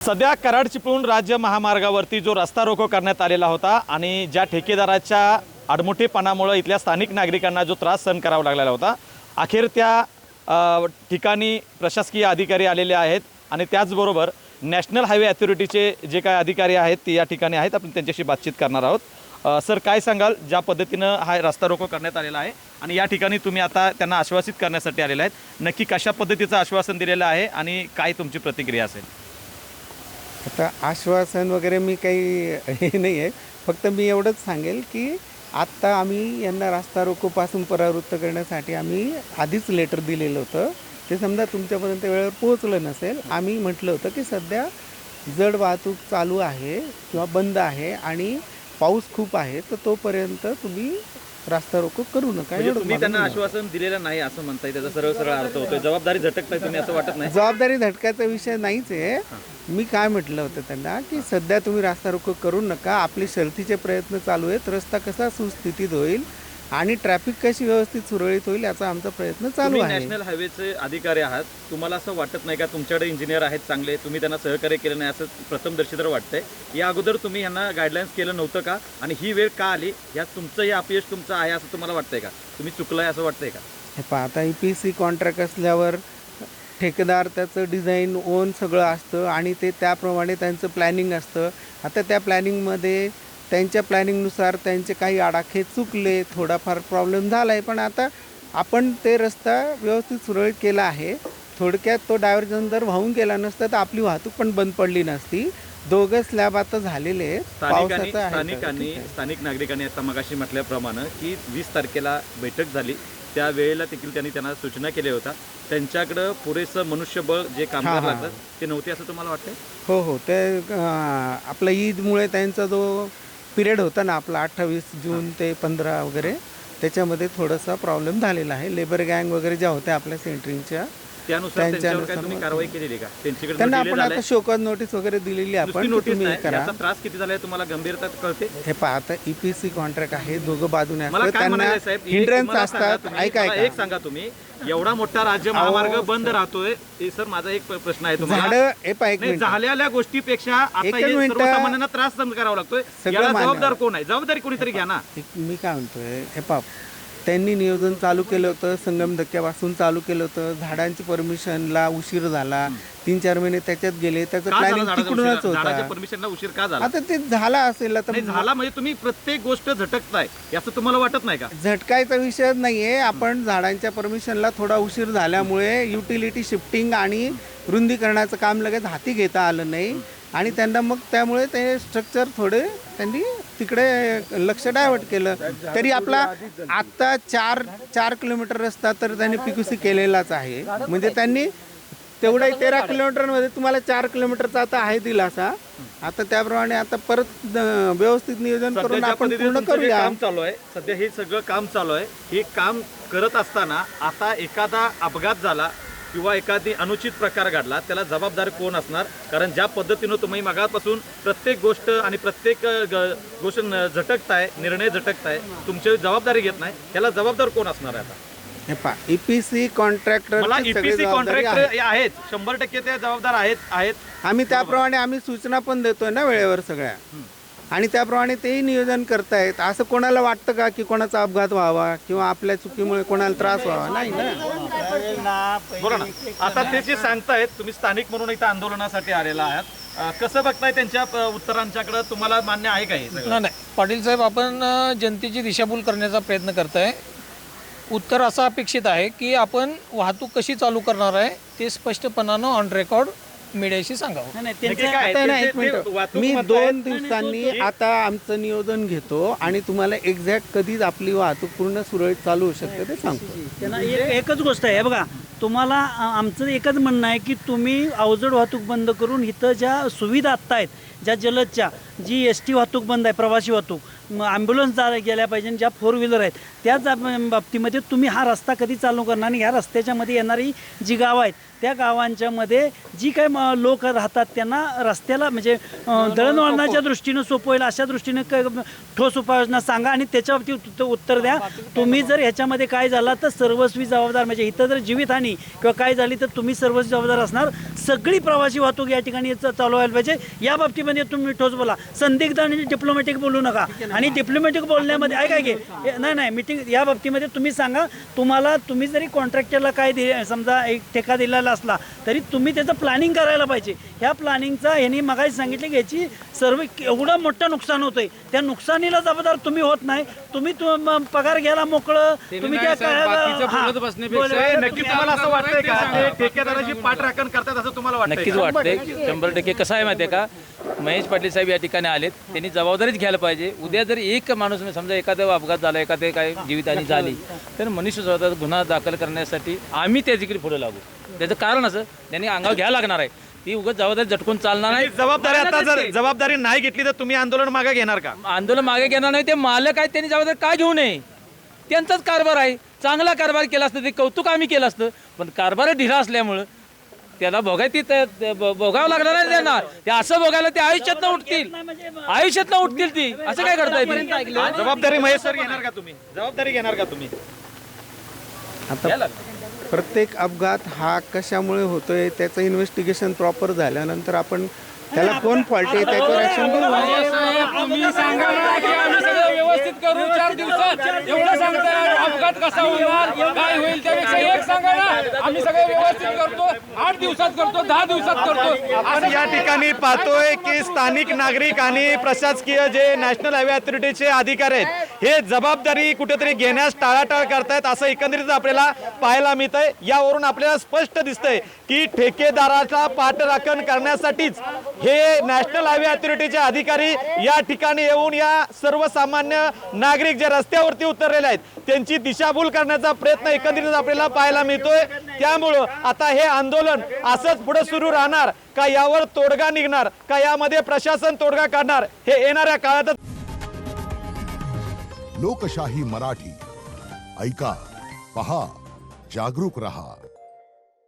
सध्या कराड चिपळूण राज्य महामार्गावरती जो रस्ता रोको करण्यात आलेला होता आणि ज्या ठेकेदाराच्या आडमुठेपणामुळे इथल्या स्थानिक नागरिकांना जो त्रास सहन करावा लागलेला होता, अखेर त्या ठिकाणी प्रशासकीय अधिकारी आलेले आहेत आणि त्याचबरोबर नॅशनल हायवे अथॉरिटीचे जे काय अधिकारी आहेत ते या ठिकाणी आहेत. आपण त्यांच्याशी बातचीत करणार आहोत. सर, काय सांगाल ज्या पद्धतीनं हा रस्ता रोको करण्यात आलेला आहे आणि या ठिकाणी तुम्ही आता त्यांना आश्वासित करण्यासाठी आलेले आहेत, नक्की कशा पद्धतीचं आश्वासन दिलेलं आहे आणि काय तुमची प्रतिक्रिया असेल? आता आश्वासन वगैरे मी काही हे नाही आहे, फक्त मी एवढंच सांगेल की आत्ता आम्ही यांना रास्ता रोकोपासून परावृत्त करण्यासाठी आम्ही आधीच लेटर दिलेलं होतं. ते समजा तुमच्यापर्यंत वेळेवर पोहोचलं नसेल. आम्ही म्हटलं होतं की सध्या जड वाहतूक चालू आहे किंवा बंद आहे आणि पाऊस खूप आहे, तर तोपर्यंत तुम्ही रास्ता रोको करू नका. तुम्ही त्यांना आश्वासन दिलेलं नाही असं म्हणताय, त्याचा सरळ सरळ अर्थ होतोय. जबाबदारी झटकताय तुम्ही असं वाटत नाही? जबाबदारी झटकायचा विषय नाहीच आहे. मी काय म्हटलं होतं त्यांना की सध्या तुम्ही रास्ता रोको करू नका, आपले शर्थीचे प्रयत्न चालू आहेत, रस्ता कसा सुस्थितीत होईल आणि ट्रॅफिक कशी व्यवस्थित सुरळीत होईल याचा आमचा प्रयत्न चालू आहे. नॅशनल हायवेचे अधिकारी आहात, तुम्हाला असं वाटत नाही का तुमच्याकडे इंजिनियर आहेत चांगले, तुम्ही त्यांना सहकार्य केलं नाही असं प्रथमदर्शी तर वाटतंय? या अगोदर तुम्ही यांना गाईडलाईन्स केलं नव्हतं का आणि ही वेळ का आली? यात तुमचं हे अपयश तुमचं आहे असं तुम्हाला वाटतंय का? तुम्ही चुकलाय असं वाटतंय का? हे पहा, आता EPC कॉन्ट्रॅक्ट असल्यावर ठेकेदार त्याचं डिझाईन ओन सगळं असतं आणि ते त्याप्रमाणे त्यांचं प्लॅनिंग असतं. आता त्या प्लॅनिंगमध्ये त्यांच्या प्लॅनिंगनुसार त्यांचे काही आडाखे चुकले, थोडाफार प्रॉब्लेम झाला आहे, पण आता आपण ते रस्ता व्यवस्थित सुरळीत केला आहे. थोडक्यात तो डायव्हर्जन जर वाहून गेला नसता तर आपली वाहतूक पण बंद पडली नसती. दोघं स्लॅब आता झालेले आहेत. स्थानिक नागरिकांनी आता मगाशी म्हटल्याप्रमाणे की 20 तारखेला बैठक झाली, त्या वेळेला देखील त्यांनी सूचना केल्या होत्या. त्यांच्याकडं पुरेसं मनुष्यबळ जे कामगार लागतात ते नव्हते असं तुम्हाला वाटतंय? हो, ते आपलं ईदमुळे त्यांचा जो पिरियड होता ना आपला 28 जून ते 15 वगैरे, त्याच्यामध्ये थोडासा प्रॉब्लेम झालेला आहे. लेबर गँग वगैरे ज्या होत्या आपल्या सेंटरिंगच्या, त्यांच्यावर कारवाई केलेली का? त्यांना आपण आता शोकॉज नोटीस वगैरे दिलेली आपण. तुम्ही करा. त्रास किती झालाय तुम्हाला गंभीरता कळते? हे पहा, आता EPC कॉन्ट्रॅक्ट आहे, दोघं बाजूने असतात, त्यांना हिंड्रन्स असतात. ऐका एक सांगा, तुम्ही एवढा मोठा राज्य महामार्ग बंद राहतोय, सर माझा एक प्रश्न आहे तुम्हाला. झालेल्या गोष्टीपेक्षा आता सर्वसामान्यांना त्रास सहन करावा लागतोय, याला जबाबदार कोण आहे? जबाबदारी कोणीतरी घ्या ना. मी काय म्हणतोय, हे पहा, त्यांनी नियोजन चालू केलं होतं, संगम धक्क्यापासून चालू केलं होतं, झाडांची परमिशनला उशीर झाला, 3-4 महिने त्याच्यात गेले, त्याचं प्लॅनिंग तिकडूनच होतं. परमिशनला उशीर का झाला? आता ते झाला असेल, आता झाला म्हणजे तुम्ही प्रत्येक गोष्ट झटकताय याचं तुम्हाला वाटत नाही का? झटकायचा विषय नाहीये. आपण झाडांच्या परमिशनला थोडा उशीर झाल्यामुळे युटिलिटी शिफ्टिंग आणि रुंदीकरणाचं काम लगेच हाती घेता आलं नाही आणि त्यांना मग त्यामुळे ते स्ट्रक्चर थोडे त्यांनी तिकडे लक्ष डायव्हर्ट केलं. तरी आपला आत्ता 4 किलोमीटर रस्ता तर त्यांनी PQC केलेलाच आहे. म्हणजे त्यांनी तेवढा 13 किलोमीटरमध्ये तुम्हाला 4 किलोमीटरचा आता आहे दिलासा. आता त्याप्रमाणे आता परत व्यवस्थित नियोजन करून आपण पूर्ण करूया. काम चालू आहे सध्या, हे सगळं काम चालू आहे. हे काम करत असताना आता एखादा अपघात झाला किंवा एखादी अनुचित प्रकार घडला, त्याला जबाबदार कोण असणार? कारण ज्या पद्धतीनं तुम्ही मगापासून प्रत्येक गोष्ट आणि प्रत्येक गोष्ट झटकताय, निर्णय झटकताय, तुमची जबाबदारी घेत नाही, त्याला जबाबदार कोण असणार आहे आता? हे पहा, EPC कॉन्ट्रॅक्टर EPC कॉन्ट्रॅक्टर आहेत, 100% ते जबाबदार आहेत. आम्ही त्याप्रमाणे आम्ही सूचना पण देतोय ना वेळेवर सगळ्या, आणि त्याप्रमाणे तेही नियोजन करतायत. असं कोणाला वाटतं का की कोणाचा अपघात व्हावा किंवा आपल्या चुकीमुळे कोणाला त्रास व्हावा? नाही ना. बोला ना. आता ते जे सांगतायत, तुम्ही स्थानिक म्हणून इथं आंदोलनासाठी आलेला आहात, कसं बघताय त्यांच्या उत्तरांच्याकडे? तुम्हाला मान्य आहे का हे? नाही, पाटील साहेब, आपण जनतेची दिशाभूल करण्याचा प्रयत्न करताय. उत्तर असं अपेक्षित आहे की आपण वाहतूक कशी चालू करणार आहे ते स्पष्टपणानं ऑन रेकॉर्ड मीडियाशी सांगावं. मी 2 दिवसांनी आता आमचं नियोजन घेतो आणि तुम्हाला एक्झॅक्ट कधीच आपली वाहतूक पूर्ण सुरळीत चालू होऊ शकते ते सांगतो. त्यांना एकच गोष्ट आहे बघा, तुम्हाला आमचं एकच म्हणणं आहे की तुम्ही अवजड वाहतूक बंद करून इथं ज्या सुविधा आत्ता आहेत, ज्या जलदच्या, जी ST वाहतूक बंद आहे, प्रवासी वाहतूक, ॲम्ब्युलन्स गेल्या पाहिजे, ज्या 4 व्हीलर आहेत त्याच बाबतीमध्ये तुम्ही हा रस्ता कधी चालू करणार आणि ह्या रस्त्याच्यामध्ये येणारी जी गावं आहेत त्या गावांच्या मध्ये जी काय लोक राहतात त्यांना रस्त्याला म्हणजे दळणवळणाच्या दृष्टीनं सोपं होईल अशा दृष्टीने ठोस उपाययोजना सांगा आणि त्याच्या बाबतीत उत्तर द्या. तुम्ही जर ह्याच्यामध्ये काय झाला तर सर्वस्वी जबाबदार, म्हणजे इथं जर जीवितहानी किंवा काय झाली तर तुम्ही सर्वस्वी जबाबदार असणार. सगळी प्रवासी वाहतूक या ठिकाणी चालू व्हायला पाहिजे. या बाबतीमध्ये तुम्ही ठोस बोला, संदिग्ध आणि डिप्लोमॅटिक बोलू नका. आणि डिप्लोमॅटिक बोलण्यामध्ये ऐका की नाही मीटिंग या बाबतीमध्ये तुम्ही सांगा, तुम्ही जरी कॉन्ट्रॅक्टरला काय समजा एक ठेका दिलेला असला तरी तुम्ही त्याचं प्लॅनिंग करायला पाहिजे. ह्या प्लॅनिंगचा ह्यांनी मगाशी सांगितलं की याची सर्व एवढं मोठं नुकसान होतंय, त्या नुकसानीला जबाबदार तुम्ही होत नाही. तुम्ही पगार घ्यायला मोकळं, तुम्ही त्या नक्कीच तुम्हाला असं वाटतंय का ते ठेकेदाराची पाठराखण करतात असं तुम्हाला वाटतं? नक्कीच वाटतंय 100% कसं आहे माहिती आहे का, महेश पाटील साहेब या ठिकाणी आलेत, त्यांनी जबाबदारीच घ्यायला पाहिजे. उद्या जर एक माणूस समजा एखादा अपघात झाला, एखादे काय जीवितहानी झाली तर मनुष्य स्वतः गुन्हा दाखल करण्यासाठी आम्ही त्याच्याकडे पुढे लागू. त्याचं कारण असं त्यांनी अंगावर घ्यायला लागणार आहे. ती उगाच जबाबदारी झटकून चालणार नाही. जबाबदारी आता जर जबाबदारी नाही घेतली तर तुम्ही आंदोलन मागे घेणार का? आंदोलन मागे घेणार नाही. ते मालक आहेत त्यांनी जबाबदारी का घेऊ नये? त्यांचाच कारभार आहे. चांगला कारभार केला असतं ते कौतुक आम्ही केलं असतं, पण कारभार ढिला असल्यामुळं त्याला भोगावं लागणार नाही त्यांना. ते असं भोगायला ते आयुष्यातनं उठतील ती असं काय करता येईल? जबाबदारी महेश सर घेणार का तुम्ही? जबाबदारी घेणार का तुम्ही? आता प्रत्येक अपघात हा कशामुळे होतोय त्याचं इन्व्हेस्टिगेशन प्रॉपर झाल्यानंतर आपण त्याला कोण फॉल्ट आहे त्याच्यावर ऍक्शन घेऊ. व्यवस्थित करू 4 दिवसात एवढं सांगताय. अपघात कसा होणार काय होईल त्यापेक्षा एक सांगा ना. आम्ही सगळं व्यवस्थित करतो, 8 दिवसात करतो, 10 दिवसात करतो. आपण या ठिकाणी पाहतोय की स्थानिक नागरिक आणि प्रशासकीय जे नॅशनल हायवे अथॉरिटीचे अधिकारी आहेत हे जबाबदारी कुठेतरी घेण्यास टाळाटाळ करतायत असं एकंदरीत आपल्याला पाहायला मिळतंय. यावरून आपल्याला स्पष्ट दिसतंय की ठेकेदाराचा पाठराखण करण्यासाठीच हे नॅशनल हायवे अथॉरिटीचे अधिकारी या ठिकाणी येऊन या सर्वसामान्य नागरिक जे रस्त्यावरती उतरलेले आहेत त्यांची दिशाभूल करण्याचा प्रयत्न एकंदरीत आपल्याला पाहायला मिळतोय. त्यामुळं आता हे आंदोलन असंच पुढे सुरू राहणार का, यावर तोडगा निघणार का, यामध्ये प्रशासन तोडगा काढणार हे येणाऱ्या काळात. लोकशाही मराठी ऐका, पहा, जागरूक रहा.